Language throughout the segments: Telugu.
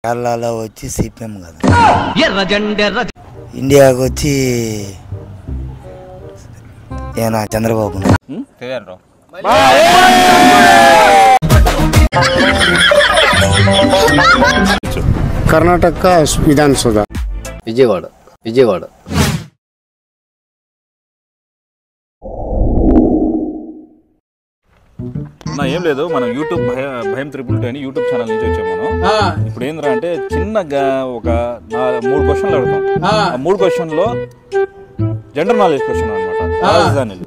కేరళలో వచ్చి సిపిఎం కదా, ఇండియాకి వచ్చి ఏనా చంద్రబాబు. కర్ణాటక విధానసభ విజయవాడ. ఏం లేదు, మనం యూట్యూబ్ భయం 222 అని యూట్యూబ్ ఛానల్ నుంచి వచ్చాము. మనం ఇప్పుడు ఏంద్రా అంటే చిన్నగా ఒక 3 క్వశ్చన్లు అడుగుతాం. ఆ 3 క్వశ్చన్లో జనరల్ నాలెడ్జ్ క్వశ్చన్ అనమాట. రాజధానిలు,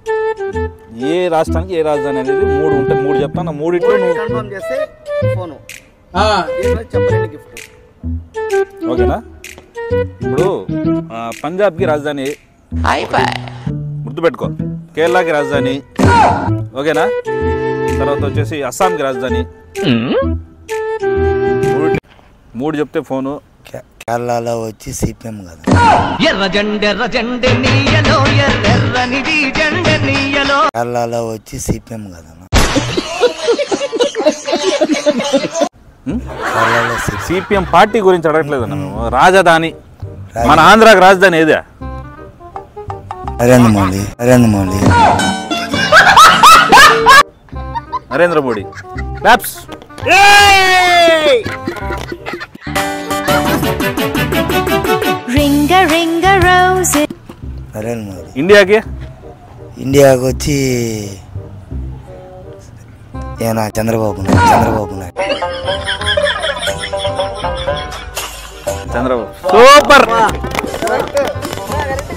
ఏ రాష్ట్రానికి ఏ రాజధాని అనేది 3 ఉంటాయి. 3 చెప్తాను, 3 ఓకేనా? ఇప్పుడు పంజాబ్కి రాజధాని గుర్తుపెట్టుకో, కేరళకి రాజధాని ఓకేనా, తర్వాత వచ్చేసి అస్సాంకి రాజధాని. 3 చెప్తే ఫోను. కేరళలో వచ్చి సిపిఎం కదా, కేరళలో వచ్చి సిపిఎం కదా, సిపిఎం పార్టీ గురించి అడగట్లేదు నన్ను. రాజధాని, మన ఆంధ్రాకి రాజధాని ఏదే? నరేంద్ర మోడీ. క్లాప్స్. ఇండియాకి వచ్చి ఏనా చంద్రబాబు. సూపర్.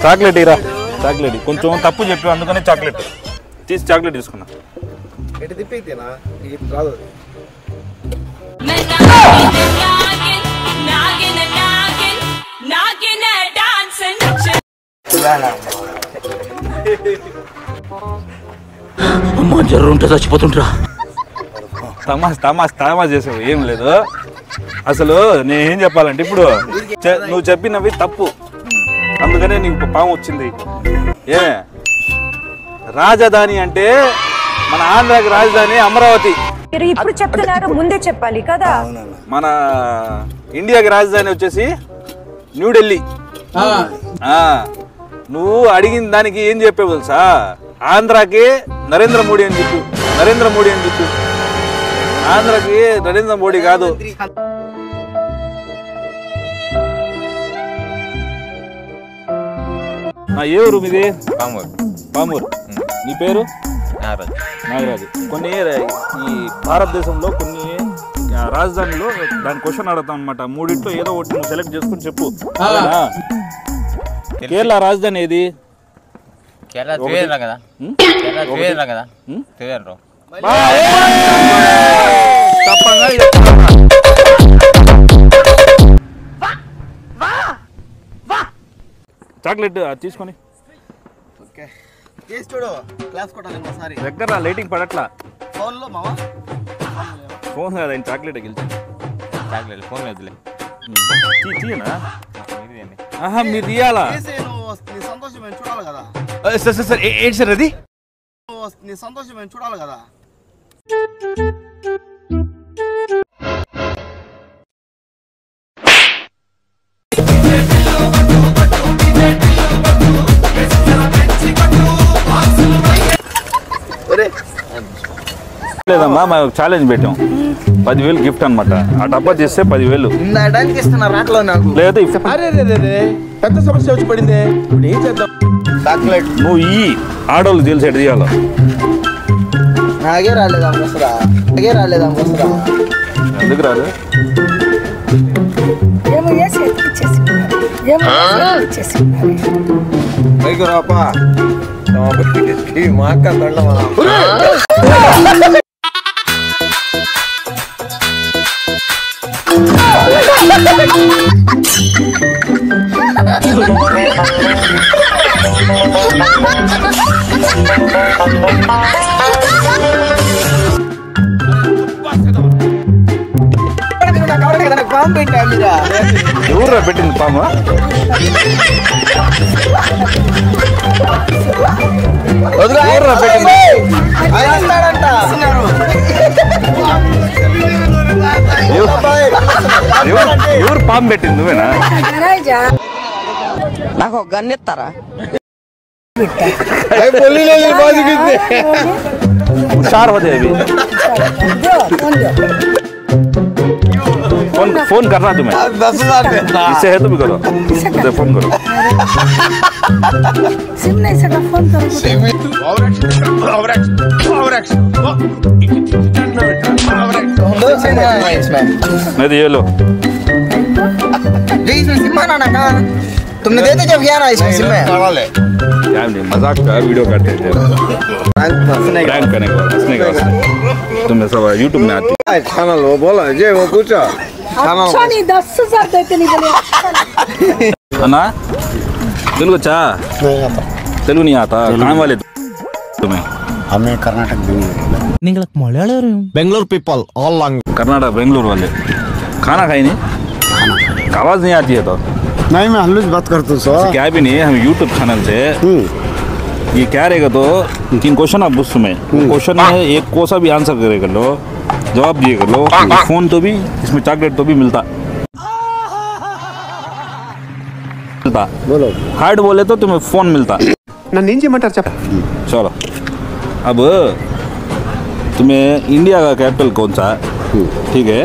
చాక్లెట్ ఇరా, చాక్లెట్ కొంచెం తప్పు చెప్పావు అందుకనే చాక్లెట్ తీసుకున్నా. అమ్మా జ్వరం ఉంటే చచ్చిపోతుంటా. తమాష్ చేసావు, ఏం లేదు. అసలు నేనేం చెప్పాలంటే ఇప్పుడు నువ్వు చెప్పినవి తప్పు, అందుకనే నీకు పాము వచ్చింది. ఏ రాజధాని అంటే మన ఆంధ్రాకి రాజధాని అమరావతి. ఇప్పుడు చెప్తున్నారు, ముందే చెప్పాలి కదా. మన ఇండియాకి రాజధాని వచ్చేసి న్యూఢిల్లీ. నువ్వు అడిగిన దానికి ఏం చెప్పావు తెలుసా? ఆంధ్రాకి నరేంద్ర మోడీ అని చెప్పు. ఆంధ్రాకి నరేంద్ర మోడీ కాదు. ఏ ఊరు మీది? పామూరు. నీ పేరు? నాగరాజు. కొన్ని ఈ భారతదేశంలో కొన్ని రాజధానిలో దాని క్వశ్చన్ అడుగుతాం అనమాట. 3 ఏదో ఒకటి నువ్వు సెలెక్ట్ చేసుకుని చెప్పు. కేరళ రాజధాని ఏది? చాక్లెట్ తీసుకొని దగ్గర లైటింగ్ పడట్లా. ఫోన్ కదా, ఆయన చాక్లెట్ గెలిచింది. ఫోన్ వద్దులే. మీరు తీయాలా? సార్ ఏంటి సార్ అది? నీ సంతోషం మేము చూడాలి కదా. లేదమ్మా, మేము ఛాలెంజ్ పెట్టాం. 10,000 గిఫ్ట్ అనమాట. ఆ డబ్బా చేస్తే 10,000 లేదు. పెద్ద సమస్య వచ్చి పడింది, ఏం చేద్దాం? చాక్లెట్ నువ్వు ఈ ఆడోళ్ళు తెలిసి ఎటు తీయాలో. నాగే రాలేదా ముసరా? ఎందుకు రాదు? పైకి రాపా మా అక్క తళ్ళ. ఎవరు పెట్టింది పాము? ఎవరు పెట్టింది? ఎవరు పాము పెట్టింది? నువ్వేనా? నాకు ఒక గన్ ఇస్తారా? हुशार होते अभी। फोन करना तुम्हें 10,000 इससे है तो भी करो, इसे फोन करो। सिम नहीं सका फोन करो नहीं तो ये लो। इसमें सिम आना ना, तुमने देते जब क्या ना इसमें सिम है? क्या नहीं, मजाक का वीडियो करते थे, प्रैंक करने का, हंसने का वास्ते। तुम्हें सब यूट्यूब में आती ఛానల్ బోలా జే ఓ కూర్చో अच्छा नहीं 10,000 देते नहीं बोले अन्ना तेलुगु अच्छा? तेलुगु नहीं आता? कहाँ वाले तुम्हें? हमें Karnataka Bengaluru people all long Karnataka Bengaluru वाले। खाना खाई नहीं? आवाज नहीं आती है तो नहीं मैं हल्लूज बात करता हूँ सर क्या भी नहीं है। हम यूट्यूब चैनल से ये क्या रहेगा तो 3 क्वेश्चन आप पूछ में क्वेश्चन में एक को सा भी आंसर करे कर लो, जवाब दिए कर लो, फोन तो भी इसमें चॉकलेट तो भी मिलता बोलो हार्ड बोले तो तुम्हें फोन मिलता। నన్ను ఏం చేయమంటారు చెప్ప चलो अब तुम्हें इंडिया का कैपिटल कौन सा? ठीक है,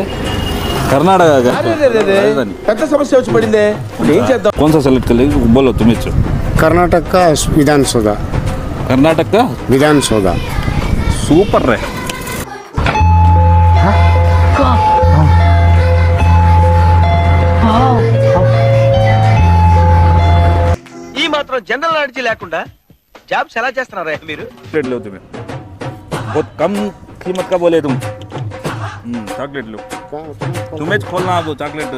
कर्नाटक का राजधानी పెద్ద సమస్య వచ్చి పడిందే, ఇప్పుడు ఏం చేద్దాం? कौन सा सेलेक्ट कर लेंगे? बोलो तुम्हें। कर्नाटक का विधानसौधा कर्नाटक का विधानसौधा सूपर है। ఈ మాత్రం జనరల్ నాలెడ్జ్ లేకుండా జాబ్స్ ఎలా చేస్తున్నారా మీరు? चॉकलेट लो, तुम्हें बहुत कम कीमत का बोले तुम। चॉकलेट लो, तुम्हें खोलना अब चॉकलेट।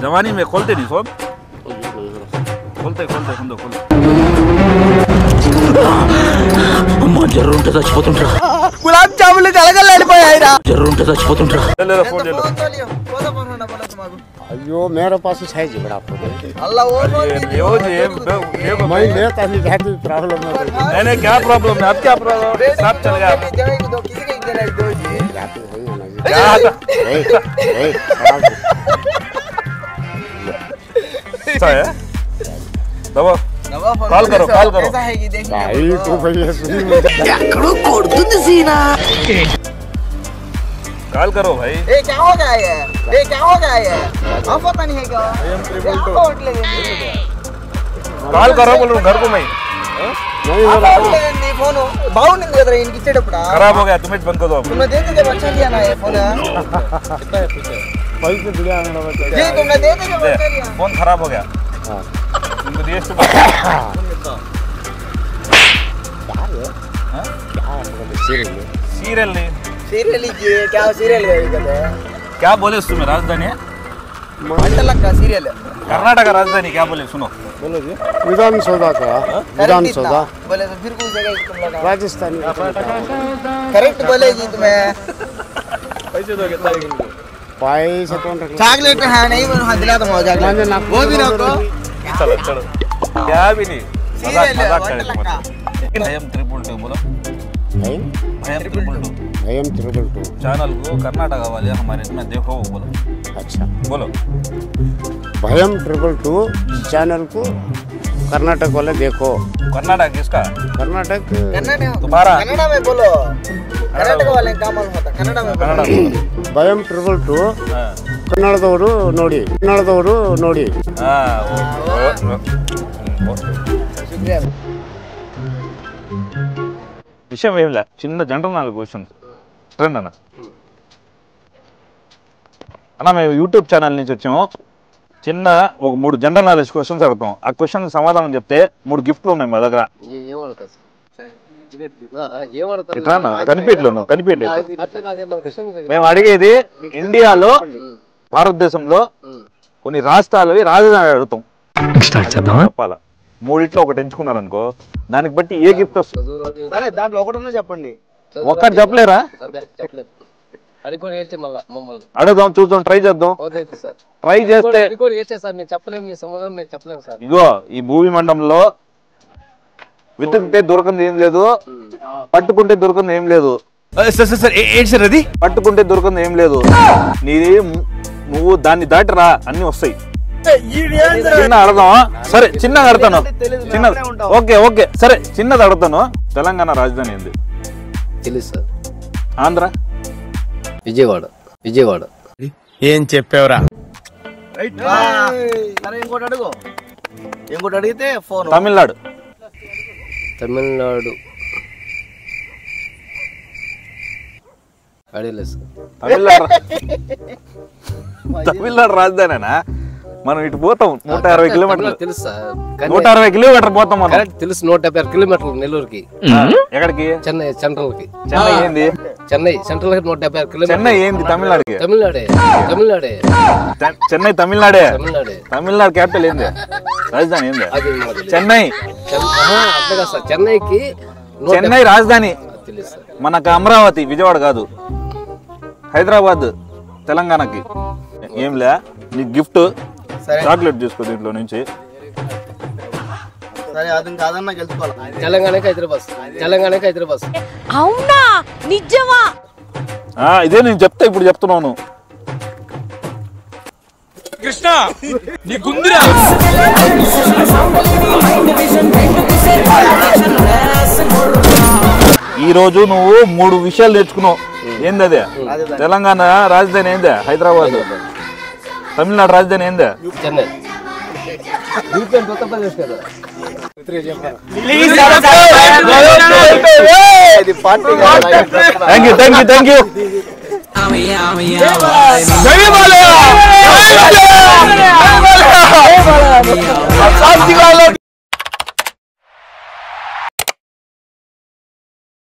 जवानी में खोलते नहीं सब, खोलते खोलते खोलते खोलते అమ్మా జర్రు ఉంటే చచ్చిపోతుంటా, గులాబ్ జాములు కలగలేడిపోయాయిరా. జర్రు ఉంటే చచ్చిపోతుంటా। ले लो फोन ले लो। अयो मेरे पास है जी बड़ा అల్లా ఓ यो जी देखो मैं लेता नहीं जाती प्रॉब्लम है नहीं नहीं क्या प्रॉब्लम है? अब क्या प्रॉब्लम? सब चल गया अब। किसी के देना दो जी। जाती नहीं होना जी क्या आता? ऐसा है? दबो, कॉल करो, कॉल करो। कैसा है कि देखिए भाई तू भैया सुन ఎక్కడో కొడుతుంది సీనా. कॉल करो भाई। ए क्या हो गया ये? ए क्या हो गया ये? हम पता नहीं है क्या? कॉल करो बोलो घर को मैं। फोन బాగుంది కదా ఇంటికి ఇచ్చేటప్పుడు. खराब हो गया, तुम्हें बंद कर दो। तुमने दे दे बच्चा लिया ना ये फोन. पैसे दिया ना जी तुमने दे दे बच्चा लिया. फोन खराब हो गया। तुमको दिए तो सीरियल नहीं सीरियल लीजिए. क्या सीरियल है? क्या बोले तुम्हें? राजधानी है मंडलक का सीरियल है. कर्नाटक का राजधानी क्या बोले सुनो। बोलो जी विधानसौधा का विधानसौधा बोले तो फिर पूछ देगा तुम लोग. राजस्थानी करेक्ट बोलेगी तुम्हें. पैसे दोगे पैसे कौन रख चॉकलेट है नहीं वो दिला दूंगा चॉकलेट. वो भी रखो. चलो चलो क्या भी नहीं मजाक सीरियल है मजाक करे मंडलक का. भयम 222 बोलो भयम 222 भयम 222 चैनल को कर्नाटक वाले हमारे इसमें देखो बोलो। अच्छा बोलो भयम 222 चैनल को कर्नाटक वाले देखो. कर्नाटक किसका? कर्नाटक कन्नड़ तुम्हारा कन्नड़ में बोलो. कर्नाटक वाले का मालूम होता. कन्नड़ में बोलो. कन्नड़ बोलो। ಭಯಂ 222 ಕನ್ನಡದವರು ನೋಡಿ విషయం ఏం లే, చిన్న జనరల్ నాలెడ్జ్ క్వశ్చన్స్ రండి అన్న. అన్న మేము యూట్యూబ్ ఛానల్ నుంచి వచ్చాము. చిన్న ఒక 3 జనరల్ నాలెడ్జ్ క్వశ్చన్స్ అడుగుతాం. ఆ క్వశ్చన్ సమాధానం చెప్తే 3 గిఫ్ట్లు ఉన్నాయి మా దగ్గర. ఇట్లా కనిపించలేదు. మేము అడిగేది ఇండియాలో భారతదేశంలో కొన్ని రాష్ట్రాలవి రాజధాని అడుగుతాం. చెప్పాలా మూడిట్లో ఒకటి ఎంచుకున్నారు అనుకో, దానికి బట్టి ఏ గిఫ్ట్ వస్తుంది? సరే దాంట్లో ఒకటి చెప్పండి. ఒక్కటి చెప్పలేరా? అడుగుదాం, చూద్దాం, ట్రై చేద్దాం. ట్రై చేస్తే ఇగో ఈ భూమి మండలంలో వెతుకుతే దొరకంది ఏం లేదు, పట్టుకుంటే దొరకంది ఏం లేదు. సార్ అది పట్టుకుంటే దొరకంది ఏం లేదు. నీది నువ్వు దాన్ని దాటి రా, అన్ని వస్తాయి. చిన్న అడదాం, సరే చిన్నగా అడతాను. చిన్నది ఓకే ఓకే సరే, చిన్నది అడతాను. తెలంగాణ రాజధాని ఏంది? తెలుసు సార్. ఆంధ్ర? విజయవాడ. విజయవాడ. ఏం చెప్పావురా? సరే ఇంకోటి అడుగు. ఇంకోటి అడిగితే ఫోన్. తమిళనాడు. తమిళనాడు అడగలేదు సార్. తమిళనాడు రాజధానేనా? మనం ఇటు పోతాం 160 కిలోమీటర్లు. తెలుసు సార్, 160 కిలోమీటర్ పోతాం మనం. తెలుసు. 150 కిలోమీటర్లు నెల్లూరుకి. ఎక్కడికి? చెన్నై సెంట్రల్ కి. చెన్నై ఏంది? చెన్నై సెంట్రల్ కి 150 కిలోమీటర్లు. చెన్నై ఏంది? తమిళనాడుకి. తమిళనాడే. తమిళనాడే. చెన్నై తమిళనాడే. తమిళనాడే. తమిళనాడు క్యాపిటల్ ఏంది? రాజధాని ఏంది? చెన్నై. అంతే కదా సార్. చెన్నైకి చెన్నై రాజధాని. తెలుసు సార్. మనకు అమరావతి విజయవాడ కాదు, హైదరాబాద్ తెలంగాణకి. ఏంలే నీకు గిఫ్ట్ చాక్లెట్ తీసుకో దీంట్లో నుంచి. సరే అది కాదన్నా గెలుచుకోవాలి. తెలంగాణకి హైదరాబాద్. తెలంగాణకి హైదరాబాద్. అవునా నిజమా? ఇదే నేను చెప్తా, ఇప్పుడు చెప్తున్నాను. కృష్ణ నీ గుందిరా. ఈ రోజు నువ్వు 3 విషయాలు నేర్చుకున్నావు. ఏంది అదే? తెలంగాణ రాజధాని ఏందే? హైదరాబాద్. తమిళనాడు రాజధాని ఏందే? చెన్నై. ఉత్తరప్రదేశ్ కదా. Thank you.